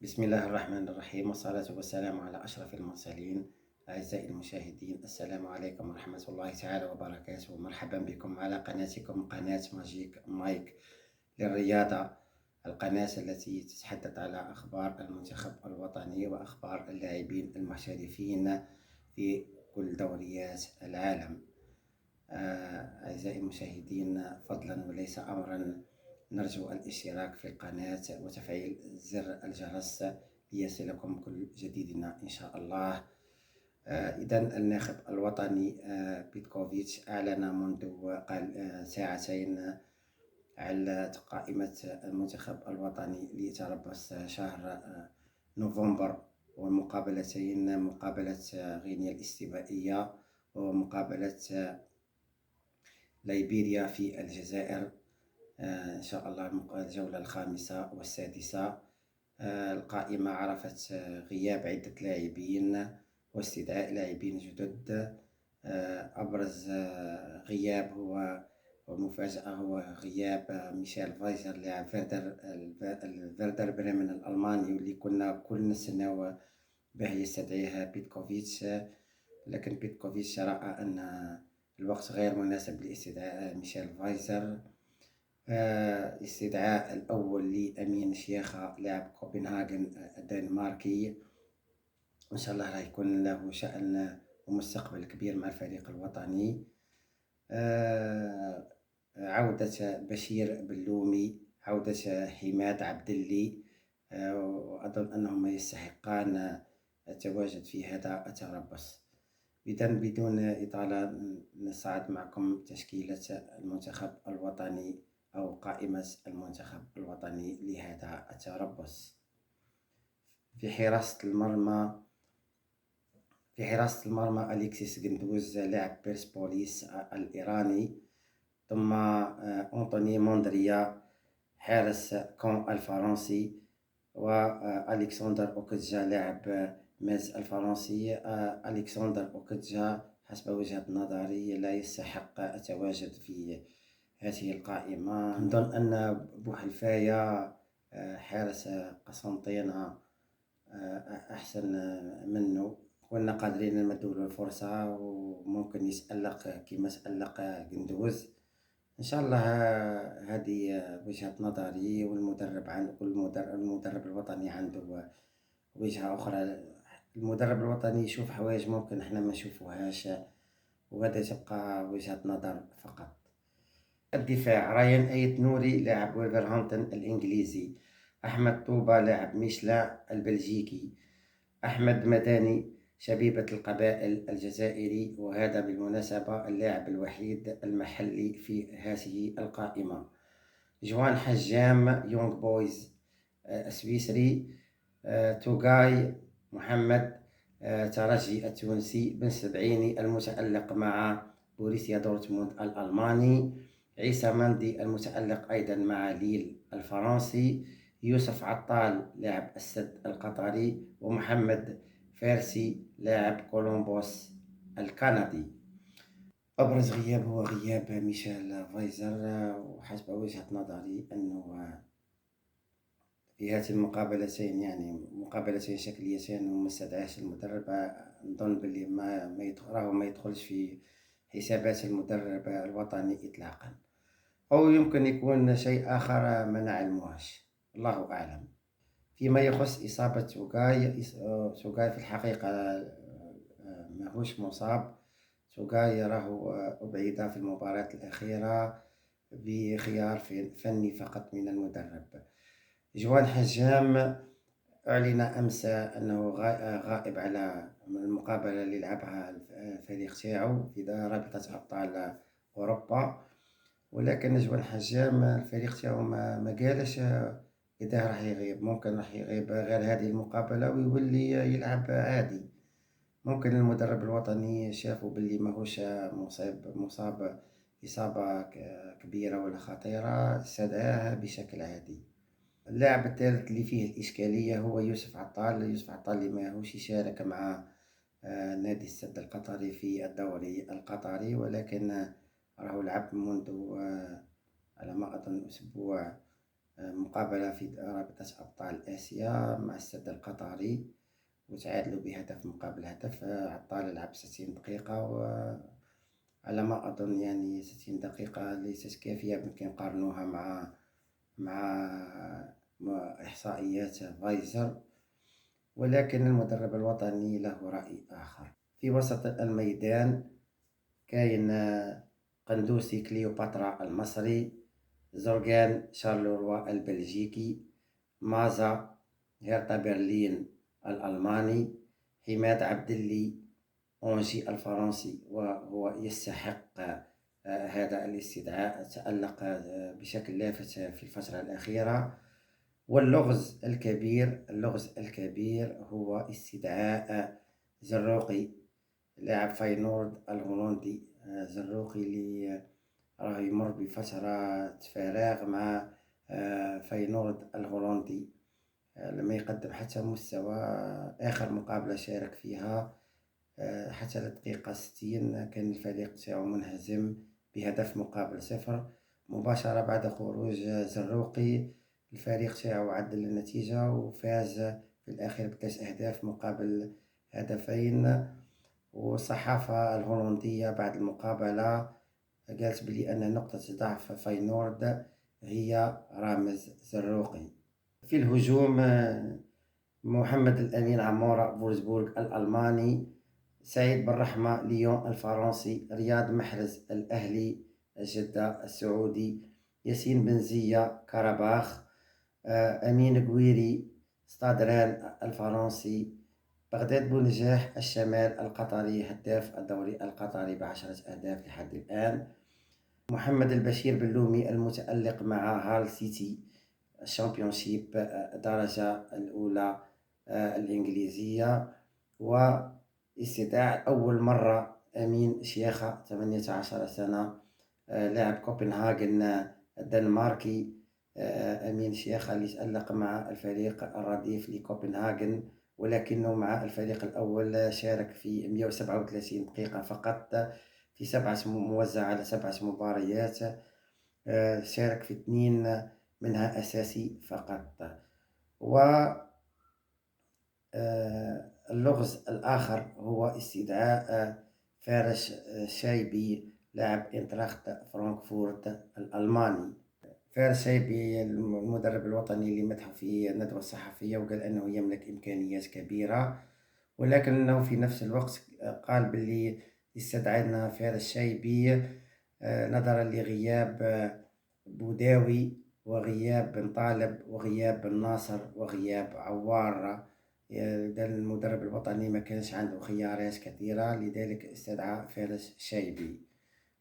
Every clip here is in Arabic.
بسم الله الرحمن الرحيم، والصلاة والسلام على أشرف المرسلين. أعزائي المشاهدين، السلام عليكم ورحمة الله تعالى وبركاته. مرحبا بكم على قناتكم، قناة ماجيك مايك للرياضة، القناة التي تتحدث على أخبار المنتخب الوطني وأخبار اللاعبين المحترفين في كل دوريات العالم. أعزائي المشاهدين، فضلا وليس أمرا، نرجو الاشتراك في القناة وتفعيل زر الجرس ليصلكم كل جديدنا إن شاء الله. إذن الناخب الوطني بيتكوفيتش أعلن منذ ساعتين على قائمة المنتخب الوطني لتربص شهر نوفمبر، والمقابلتين مقابلة غينيا الاستوائية ومقابلة ليبيريا في الجزائر. إن شاء الله الجولة الخامسة والسادسة. القائمة عرفت غياب عدة لاعبين واستدعاء لاعبين جدد. أبرز غياب هو ومفاجأة هو غياب ميشيل فايزر لاعب فيردر بريمن الألماني، واللي كنا كل نستناو باه يستدعيه بيتكوفيتش، لكن بيتكوفيتش رأى أن الوقت غير مناسب لاستدعاء ميشيل فايزر. استدعاء الأول لأمين شياخة لاعب كوبنهاغن الدنماركي، إن شاء الله راح يكون له شأن ومستقبل كبير مع الفريق الوطني. عودة بشير بلومي، عودة حماد عبدلي، وأظن أنهم يستحقان التواجد في هذا التربص. إذا بدون إطالة نصعد معكم تشكيلة المنتخب الوطني أو قائمة المنتخب الوطني لهذا التربص. في حراسة المرمى أليكسيس جندوز لاعب بيرسبوليس الإيراني، ثم أنطوني موندريا حارس كون الفرنسي، وألكسندر أوكتجا لاعب ماز الفرنسي. ألكسندر أوكتجا حسب وجهة نظري لا يستحق التواجد في هذه القائمة. نظن أن بوحلفاية حارس قسنطينة أحسن منه، كنا قادرين نمدوا له الفرصة وممكن يتألق كما تألق جندوز. إن شاء الله هذه وجهة نظري، والمدرب المدرب الوطني عنده وجهة أخرى. المدرب الوطني يشوف حوايج ممكن احنا ما نشوفوهاش، وهذا تبقى وجهة نظر فقط. الدفاع: رايان أيت نوري لاعب ولفرهامبتون الإنجليزي، أحمد طوبة لاعب ميشلا البلجيكي، أحمد مداني شبيبة القبائل الجزائري، وهذا بالمناسبة اللاعب الوحيد المحلي في هذه القائمة. جوان حجام يونغ بويز السويسري، توغاي محمد ترجي التونسي، بن سبعيني المتألق مع بوريسيا دورتموند الألماني، عيسى مندي المتألق أيضا مع ليل الفرنسي، يوسف عطال لاعب السد القطري، ومحمد فارسي لاعب كولومبوس الكندي. أبرز غياب هو غياب ميشيل فايزر، وحسب وجهة نظري أنه في هذه المقابلتين، يعني مقابلتين شكليتين وما استدعاش المدرب، نظن باللي ما يدخلش في حسابات المدرب الوطني إطلاقا، أو يمكن يكون شيء آخر ما نعلموهش، الله أعلم. فيما يخص إصابة توغاي في الحقيقة ماهوش مصاب. توغاي راه أبعد في المباراة الأخيرة بخيار فني فقط من المدرب. جوان حجام أعلن أمس أنه غائب على المقابلة اللي لعبها الفريق تاعو في رابطة أبطال أوروبا، ولكن جوان حجام الفريق تاعو ما قالش إذا راح يغيب. ممكن راح يغيب غير هذه المقابلة ويولي يلعب عادي. ممكن المدرب الوطني شافوا باللي ماهوش مصاب إصابة كبيرة ولا خطيرة، استدعاه بشكل عادي. اللاعب الثالث اللي فيه الإشكالية هو يوسف عطال اللي ماهوش يشارك مع نادي السد القطري في الدوري القطري، ولكن راهو لعب منذ على ما أظن أسبوع مقابلة في رابطة أبطال آسيا مع السد القطري، وتعادلوا بهدف مقابل هدف. عطال لعب 60 دقيقة، وعلى ما أظن يعني 60 دقيقة ليست كافية. يمكن نقارنوها مع إحصائيات فايزر، ولكن المدرب الوطني له رأي آخر. في وسط الميدان كاين قندوسي كليوباترا المصري، زورغان شارلوروا البلجيكي، مازا هيرتا برلين الألماني، حماد عبدلي أونجي الفرنسي، وهو يستحق هذا الاستدعاء. تألق بشكل لافت في الفترة الأخيرة. اللغز الكبير هو استدعاء زروقي لاعب فاينورد الهولندي. زروقي اللي راه يمر بفترة فراغ مع فاينورد الهولندي، لم يقدم حتى مستوى. آخر مقابلة شارك فيها حتى الدقيقة 60 كان الفريق تاعو منهزم بهدف مقابل 0. مباشرة بعد خروج زروقي الفريق تاعو عدل النتيجة وفاز في الأخير ب3 أهداف مقابل هدفين. والصحافة الهولندية بعد المقابلة قالت بلي أن نقطة ضعف فاينورد هي رامز زروقي. في الهجوم محمد الأمين عمورة فولسبورغ الألماني، سعيد بن رحمة ليون الفرنسي، رياض محرز الأهلي جدة السعودي، ياسين بن زية كاراباخ، أمين قويري ستادران الفرنسي، بغداد بونجاح الشمال القطري هداف الدوري القطري ب10 أهداف لحد الآن، محمد البشير بلومي المتألق مع هال سيتي الشامبيونشيب الدرجة الأولى الإنجليزية. واستدعاء أول مرة أمين شيخة 18 سنة، لاعب كوبنهاغن الدنماركي. أمين شيخة اللي تألق مع الفريق الرديف لكوبنهاغن، ولكنه مع الفريق الأول شارك في 137 دقيقة فقط في موزع على 7 مباريات. شارك في 2 منها أساسي فقط. واللغز الآخر هو استدعاء فارس شايبي لاعب انتراخت فرانكفورت الألماني. فارس شايبي المدرب الوطني اللي مدحه في الندوة الصحفية وقال أنه يملك إمكانيات كبيرة، ولكنه في نفس الوقت قال باللي استدعينا فارس شايبي نظرا لغياب بوداوي وغياب بن طالب وغياب بن ناصر وغياب عوار. المدرب الوطني ما كانش عنده خيارات كثيرة، لذلك استدعى فارس شايبي.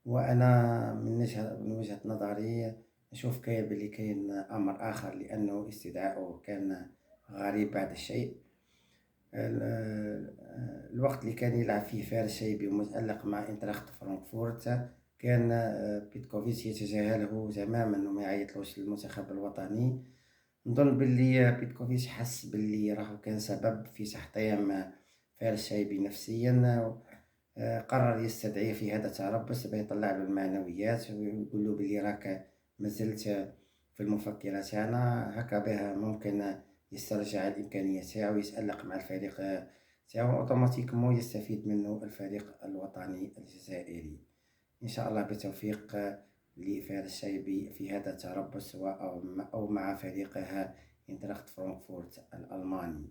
وأنا من وجهة نظري نشوف كاين أمر آخر، لأنه استدعاؤه كان غريب بعض الشيء. الوقت اللي كان يلعب فيه فارس شايبي ومتألق مع انتراخت فرانكفورت كان بيتكوفيتش يتجاهله تماما وما يعيطلوش للمنتخب الوطني. نظن باللي بيتكوفيتش حس باللي راهو كان سبب في تحطيم فارس شايبي نفسيا، قرر يستدعيه في هذا التربص باه يطلع له المعنويات ويقول له باللي راك مازلت في المفكرة تاعنا، هكا بها ممكن يسترجع الإمكانية تاعو ويتألق مع الفريق تاعو اوتوماتيكمون يستفيد منه الفريق الوطني الجزائري. إن شاء الله بالتوفيق لفارس شايبي في هذا التربص أو مع فريقها انتراخت فرانكفورت الألماني.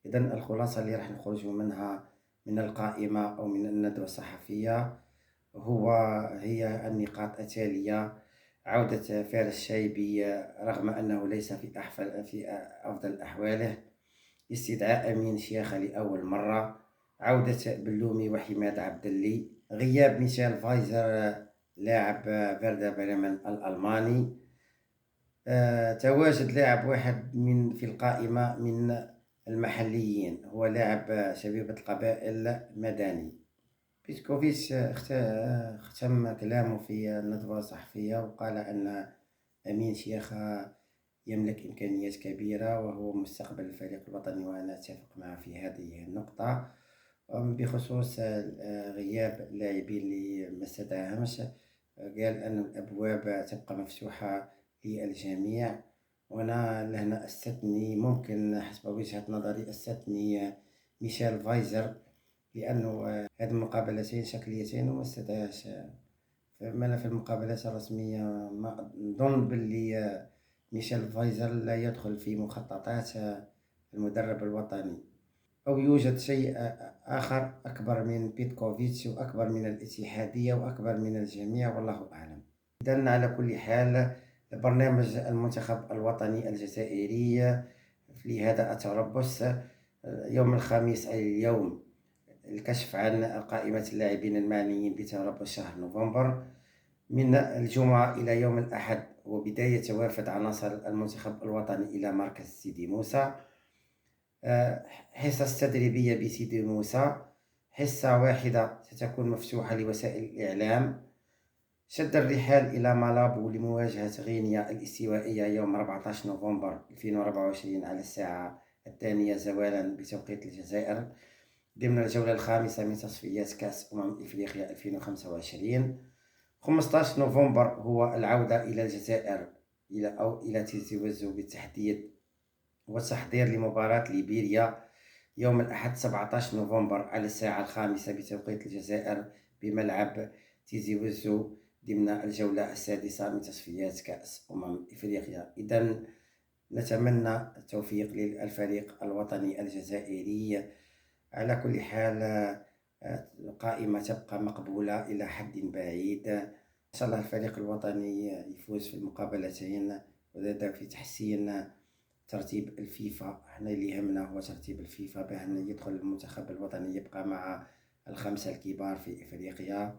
إذن الخلاصة اللي راح نخرجوا منها من القائمة أو من الندوة الصحفية هي النقاط التالية: عودة فارس شايبي رغم أنه ليس في أفضل أحواله، استدعاء أمين شيخة لأول مرة، عودة بلومي وحماد عبدلي، غياب ميشيل فايزر لاعب فيردا بريمن الألماني، تواجد لاعب واحد في القائمة من المحليين هو لاعب شبيبة القبائل مدني. بيتكوفيتش ختم كلامه في الندوة الصحفية وقال أن أمين شيخة يملك إمكانيات كبيرة وهو مستقبل الفريق الوطني، وأنا أتفق معه في هذه النقطة. بخصوص غياب اللاعبين اللي ما استدعاهمش، قال أن الأبواب تبقى مفتوحة للجميع، وأنا لهنا أستثني، ممكن حسب وجهة نظري أستثني ميشيل فايزر، لأنه هذه المقابلتين شكليتين وما استدعاش. فما في المقابلات الرسمية ما نظن باللي ميشيل فايزر لا يدخل في مخططات المدرب الوطني، أو يوجد شيء آخر أكبر من بيتكوفيتش وأكبر من الاتحادية وأكبر من الجميع، والله أعلم. إذن على كل حال، برنامج المنتخب الوطني الجزائري في هذا التربص يوم الخميس أي اليوم الكشف عن قائمة اللاعبين المعنيين بتربص شهر نوفمبر، من الجمعة إلى يوم الأحد، وبداية وافد عناصر المنتخب الوطني إلى مركز سيدي موسى. حصص تدريبية بسيدي موسى، حصة واحدة ستكون مفتوحة لوسائل الإعلام. شد الرحال إلى مالابو لمواجهة غينيا الاستوائية يوم 14 نوفمبر 2024 على الساعة 2 زوالا بتوقيت الجزائر، ضمن الجولة الخامسة من تصفيات كأس إفريقيا 2025. 15 نوفمبر هو العودة إلى الجزائر إلى تيزي وزو بالتحديد، والتحضير لمباراة ليبيريا يوم الأحد 17 نوفمبر على الساعة 5 بتوقيت الجزائر بملعب تيزي وزو، ضمن الجولة السادسة من تصفيات كأس إفريقيا. إذن نتمنى التوفيق للفريق الوطني الجزائري. على كل حال القائمة تبقى مقبولة إلى حد بعيد. إن شاء الله الفريق الوطني يفوز في المقابلتين، وذلك في تحسين ترتيب الفيفا. احنا اللي يهمنا هو ترتيب الفيفا، بأن يدخل المنتخب الوطني يبقى مع الخمسة الكبار في إفريقيا،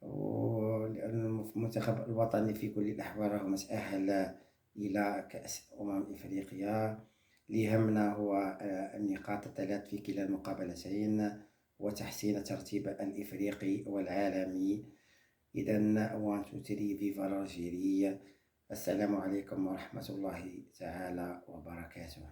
ولأن المنتخب الوطني في كل الأحوال راهو متأهل إلى كأس إفريقيا. اللي يهمنا هو النقاط الثلاث في كلا المقابلتين، وتحسين الترتيب الإفريقي والعالمي. إذن 1 2 3 فيفا الجزائرية. السلام عليكم ورحمة الله تعالى وبركاته.